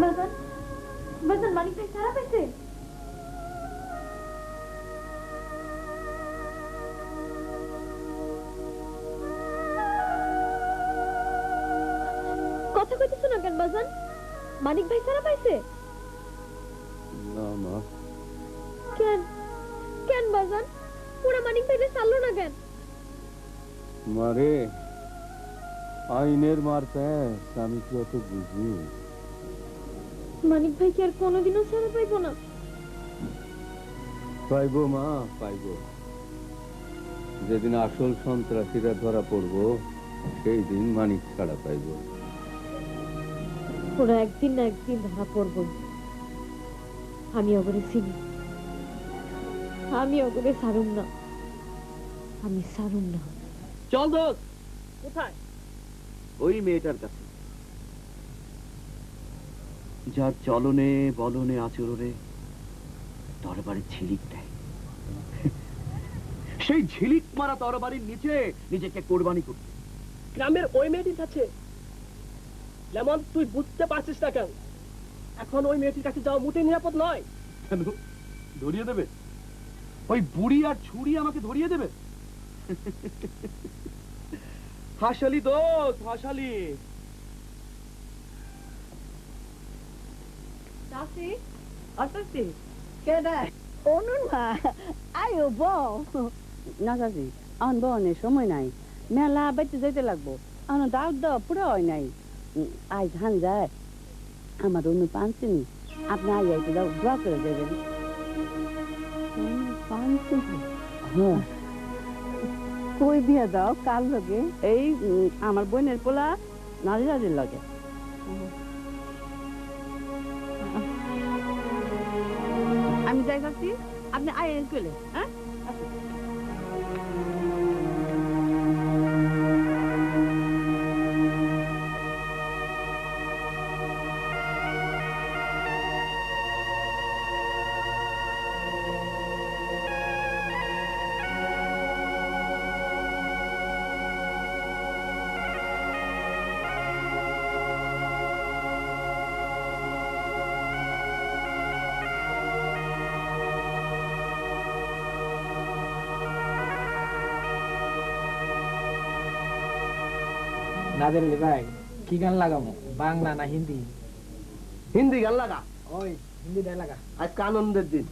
বাজান বাজান মানিক ভাই সারা পাইছে? কথা কইতেছো না কেন বাজান? মানিক ভাই সারা পাইছে? না মা, কেন কেন বাজান? পুরা মানিক ভাইরে চাললো না কেন? মারে আইনের মার প্যাস আমি কি অত বুঝি? মানিক ভাই কি আর কোনোদিনও ছাড়া পাইবো না? পাইবো মা, পাইবো। যেদিন আসল সন্ত্রাসীরা ধরা পড়বো সেই দিন মানিক ছাড়া পাইবো। ওরা একদিন না একদিন ধরা পড়বো। আমি ওগরে চিনি, আমি ওগরে ছাড়ুম না, আমি ছাড়ুম না। চল দোস্ত। কোথায়? ওই মেয়েটার কাছে, যার চলনে বলনে আচরণে তরবারির ঝিলিক দেয়। সেই ঝিলিক মারা তরবারির নিচে নিজেকে কোরবানি করতে। গ্রামের ওই মেয়েটির কাছে? লেমন, তুই বুঝতে পারছিস না কেন? এখন ওই মেয়েটির কাছে যাওয়া মোটেই নিরাপদ নয়। কেন ধরিয়ে দেবে? ওই বুড়ি আর ছুরি আমাকে ধরিয়ে দেবে? হাসালি দোস্ত, হাসালি। চাচি, অচাচি, কেডা? অনুন মা, আয়ো বউ। না চাচি, আমার বউনের সময় নাই, মেলা বাইতে যাইতে লাগবো। আমার দাও দাও পুরো হয় নাই। আজ ধান যায়, আমার অনু পানছিনি। আপনি আই আইতে দাও, দোয়া করে দেবেন। হ্যাঁ, কই বিয়া দাও? কার লগে? এই আমার বোনের পোলা নাজিরাজের লগে। আমি যাই ভাবছি, আপনি আয় চলে। হ্যাঁ, নাদের ভাই কি গান লাগাবো, বাংলা না হিন্দি? হিন্দি গান লাগা। ওই হিন্দিটাই লাগা। আজকে আনন্দের দিন।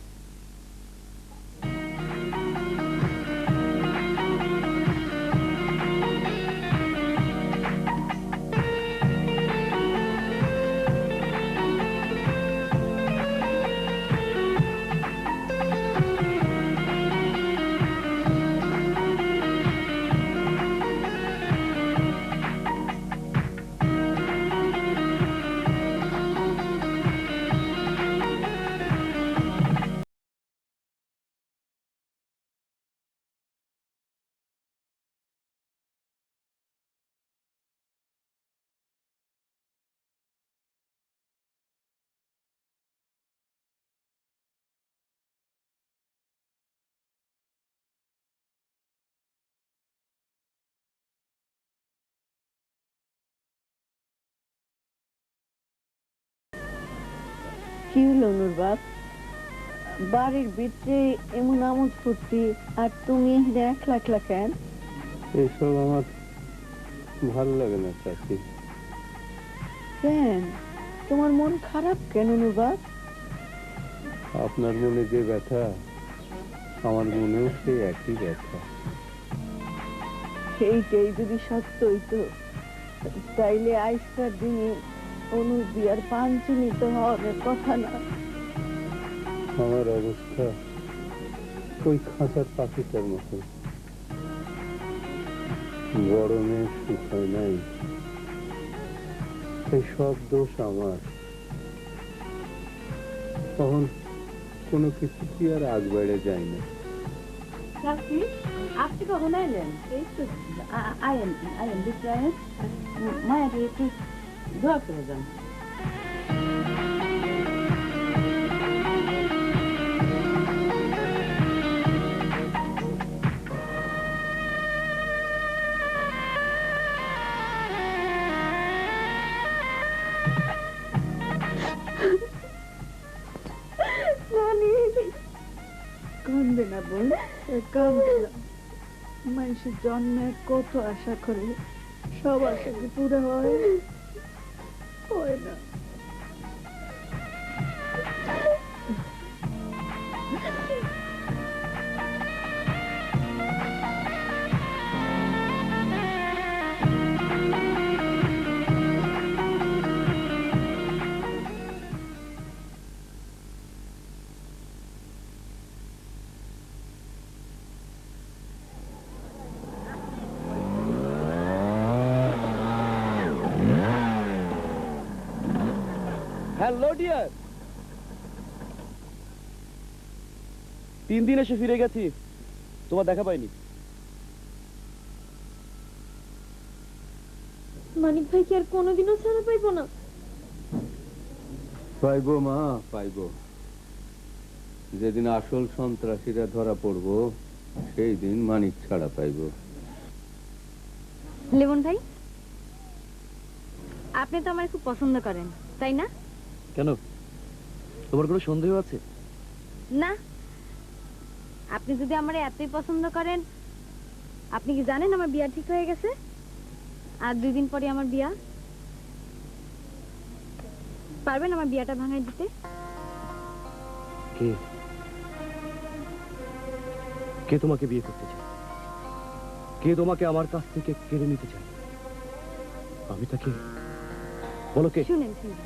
কি হলো নুর বাপ? বাড়ির ভিতরে এমন আমোদ ফুর্তি, আর তুমি একলা একলা কেন? এসব আমার ভালো লাগে না চাচি। কেন তোমার মন খারাপ কেন নুর বাপ? আপনার মনে যে ব্যথা আমার মনেও সেই একই ব্যথা। এইটাই যদি সত্য হইতো তাইলে আইসটার দিনে অনু বিয়ার পাঞ্চুনি তো হওয়ার কথা না। আমার অবস্থা ওই খাঁচার পাখিটার মতো, গরমে শুকায় নাই। এই সব দোষ আমার। তখন কোনো কিছু কি আর আগ বেড়ে যায় না। আপনি কখন আইলেন? এই তো আইএম বিক্রয় মায়ের একটু দোয়া করে যান। কান্দে না বোন, কান্দে না। মানুষের জন্মে কত আশা করে, সব আশা কি পুরো হয়? হয় না। হ্যালো ডিয়ার, 3 দিন এসে ফিরে গেছি, তোমার দেখা পাইনি। মানিক ভাই কি আর কোনোদিনও ছাড়া পাইবো না? পাইবো মা, পাইবো। যেদিন আসল সন্ত্রাসীরা ধরা পড়বো সেই দিন মানিক ছাড়া পাইবো। লেমন ভাই, আপনি তো আমার খুব পছন্দ করেন, তাই না? কেন, তোমার কোনো সন্দেহ আছে? না, আপনি যদি আমার এতই পছন্দ করেন, আপনি কি জানেন আমার বিয়া ঠিক হয়ে গেছে? আর 2 দিন পরে আমার বিয়া। পারবেন আমার বিয়াটা ভাঙাই দিতে? কে কে তোমাকে বিয়ে করতে চায়? কে তোমাকে আমার কাছ থেকে কেড়ে নিতে চায়? আমি তাকে বলো কে? শুনেন শুনেন,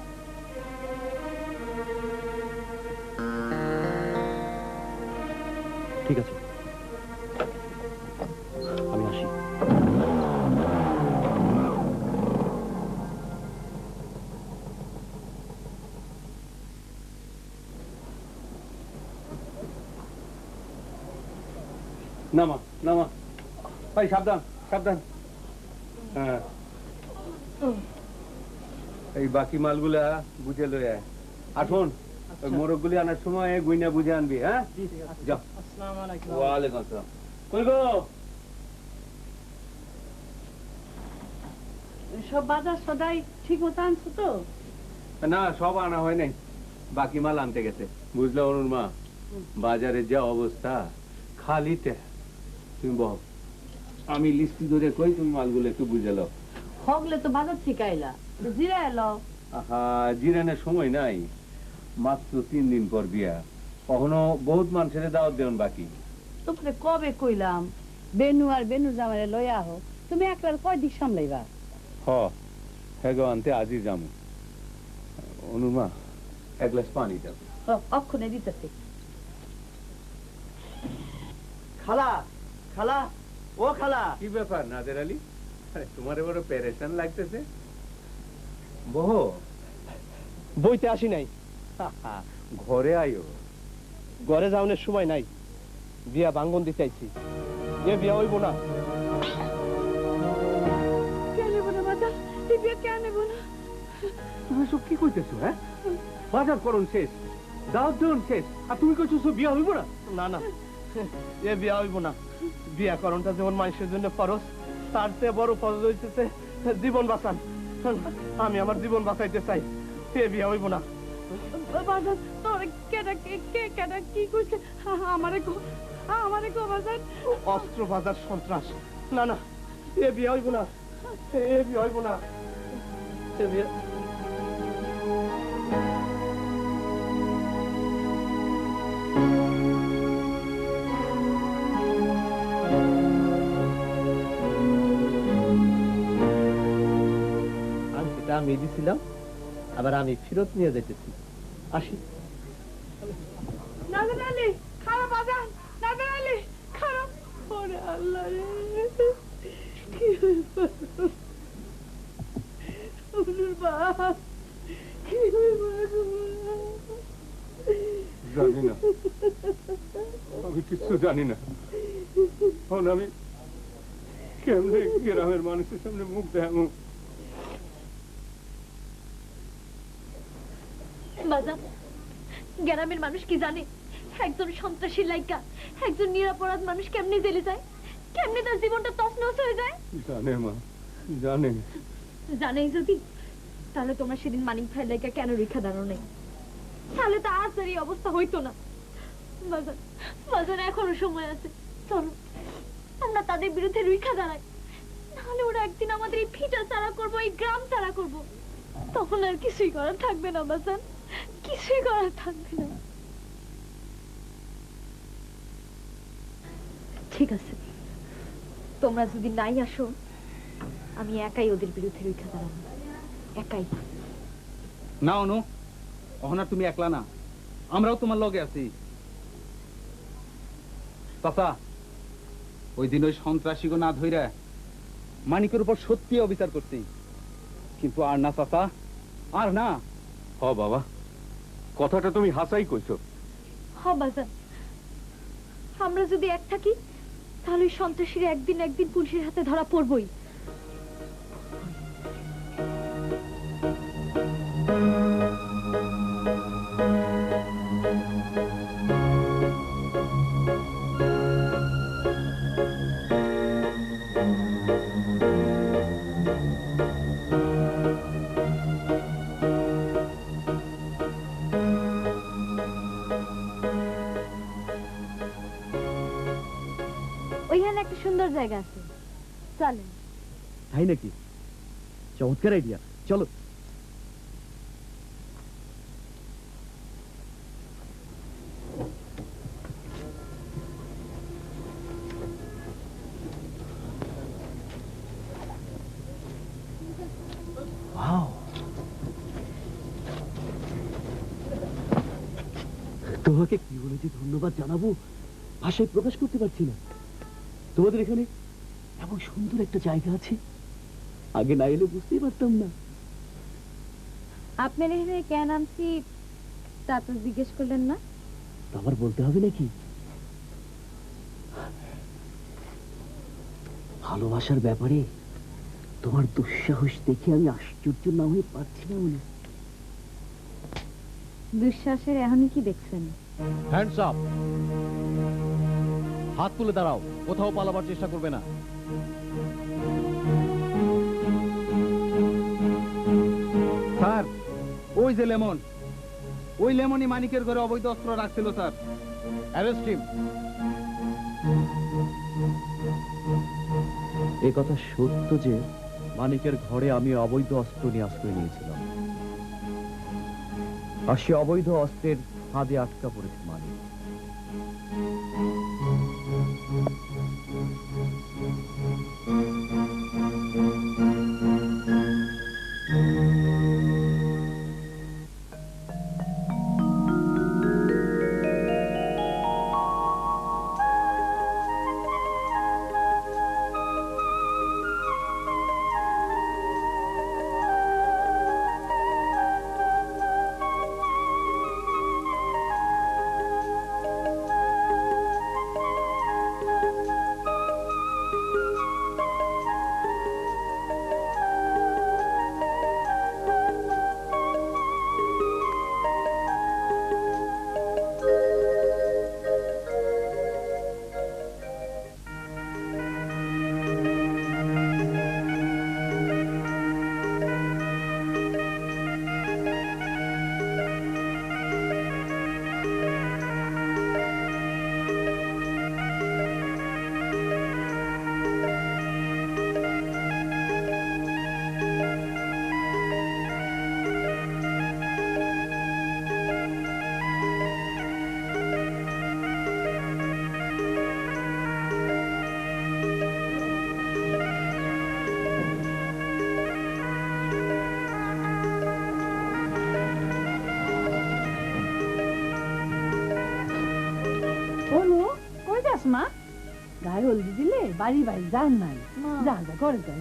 ঠিক আছে, আমি আসি। নামা নামা, ভাই সাবধান সাবধান। হ্যাঁ, এই বাকি মালগুলা বুঝে লয়ে আয়। আর শোন, ওই মোরগগুলি আনার সময় গুইনা বুঝে আনবি। হ্যাঁ, যাও। আসসালামু আলাইকুম। ওয়ালাইকুম আসসালাম। কই গো? সব বাজার সদাই ঠিক মতো আনছো তো? না, সব আনা হয় নাই, বাকি মাল আনতে গেছে। বুঝলে অরুণ মা, বাজারের যা অবস্থা, খালিতে। তুমি বল, আমি লিস্টি ধরে কই, তুমি মালগুলো একটু বুঝে লও। হগলে তো বাজার থেকে আইলা, জিরা এলো। আহা, জিরানের সময় নাই, মাত্র 3 দিন পর বিয়া। কখনো বহুত মানুষের দাওয়াত দেন বাকি। তোমরা কবে কইলাম বেনু আর বেনু জামাইরে লইয়া আহো, তুমি একবার কয় দিক সামলাইবা? হ্যাঁ গো, আনতে আজই যামু। অনুমা, 1 গ্লাস পানি দাও। অক্ষণে দিতেছি। খালা, খালা, ও খালা। কি ব্যাপার নাদের আলী, তোমার বড় পেরেশান লাগতেছে? বহো। বইতে আসি নাই, ঘরে আইও। ঘরে যাওয়ার সময় নাই, বিয়া ভাঙ্গন দিতে চাইছি। এ বিয়া হইব না। কেন নেবো না বাজার? এই বিয়া কেন নেবো না? তুমি সব কি কইতেছো? হ্যাঁ, বাজার করুন শেষ, দাওয়াত দেন শেষ, আর তুমি কইছো বিয়া হইব না? না না, এ বিয়া হইব না। বিয়া করণটা যেমন মানুষের জন্য ফরজ, তার চেয়ে বড় ফরজ হইতেছে জীবন বাঁচান। আমি আমার জীবন বাঁচাইতে চাই, এ বিয়া হইব না। বাজার তোর কেডা কে কেডা কি কইছে? আমারে গো বাজার। অস্ত্র বাজার সন্ত্রাস। না না, এ বিয়া হইব না, এ বিয়া হইব না, এ বিয়া। আমি দিছিলাম, আবার আমি ফেরত নিয়ে যাইতেছি। আসি। নাজর আলী খারাপ আজান, নাজর আলী খারাপ। ওরে আল্লাহ রে, কি হইলো অনুর বাপ, কি হইলো? জানি না, আমি কিছু জানি না। এখন আমি কেমনে গ্রামের মানুষের সামনে মুখ দেখাবো? বাজান, গ্রামের মানুষ কি জানে একজন সন্ত্রাসী লাইকা একজন নিরাপরাধ মানুষ কেমনে জেলে যায়, কেমনে তার জীবনটা তছনছ হয়ে যায়? জানে মা, জানে। জানেই যদি, তাহলে তোমরা সেদিন মানিক ভাই লাইকা কেন রেখা দাঁড়ো নাই? তাহলে তো আজ আর এই অবস্থা হইতো না। বাজান, বাজান এখনো সময় আছে, চলো আমরা তাদের বিরুদ্ধে রুখা দাঁড়াই। নাহলে ওরা একদিন আমাদের এই ভিটা তাড়া করবো, এই গ্রাম তাড়া করবো, তখন আর কিছুই করার থাকবে না বাজান, কিছুই করার থাকবে না। ঠিক আছে, তোমরা যদি নাই আসো, আমি একাই ওদের বিরুদ্ধে রুখা দাঁড়াবো, একাই। না অনু, অহনা তুমি একলা না, আমরাও তোমার লগে আছি। চাচা, ওই দিন ওই সন্ত্রাসীকে না ধইরা মানিকের উপর সত্যি অবিচার করছি, কিন্তু আর না চাচা, আর না। হ বাবা, কথাটা তুমি হাসাই কইছো। হ বাজান, আমরা যদি এক থাকি তাহলে ওই সন্ত্রাসীরা একদিন একদিন পুলিশের হাতে ধরা পড়বই। ওইখানে একটা সুন্দর জায়গা আছে, চলেন। তাই নাকি? চমৎকার আইডিয়া, চলো। তোমাকে কি বলে যে ধন্যবাদ জানাবো ভাষায় প্রকাশ করতে পারছি না। তোমাদের এখানে এমন সুন্দর একটা জায়গা আছে, আগে না এলে বুঝতেই পারতাম না। আপনার এখানে কেন আনছি তা তো জিজ্ঞেস করলেন না? আমার বলতে হবে নাকি? ভালোবাসার ব্যাপারে তোমার দুঃসাহস দেখে আমি আশ্চর্য না হয়ে পারছি না। মনে দুঃশ্বাসের এখনই কি দেখছেন? হ্যান্ডস আপ, হাত তুলে দাঁড়াও, কোথাও পালাবার চেষ্টা করবে না। স্যার, ওই যে লেমন, ওই লেমনই মানিকের ঘরে অবৈধ অস্ত্র রাখছিল স্যার। Arrest him. এ কথা সত্য যে মানিকের ঘরে আমি অবৈধ অস্ত্র নিয়ে আশ্রয় নিয়েছিলাম, আর সে অবৈধ অস্ত্রের ফাঁদে আটকা পড়েছে মানিক। যাস মা গায়ে হলদি দিলে বাড়ি বাড়ি যান নাই যা যা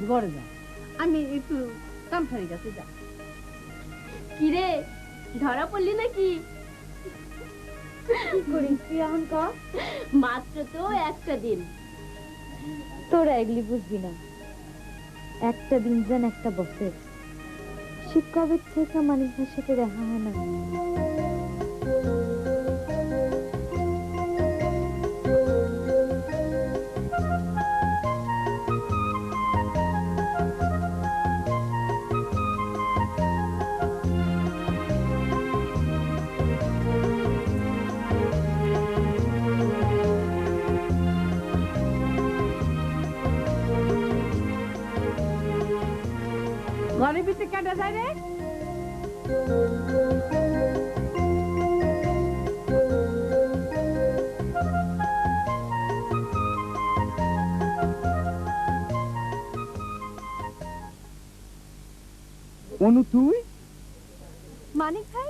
ঘরে যা আমি একটু কামঠারি কাছে যা কিরে ধরা পড়লি নাকি কি করিস তুই এখন ক মাত্র তো একটা দিন তোরা এগুলি বুঝবি না একটা দিন যেন একটা বছর সে কবে থেকে মানিক ভাইয়ের সাথে দেখা হয় না ঘরে ভিতরে কেটে যায় রে অনু তুই মানিক ভাই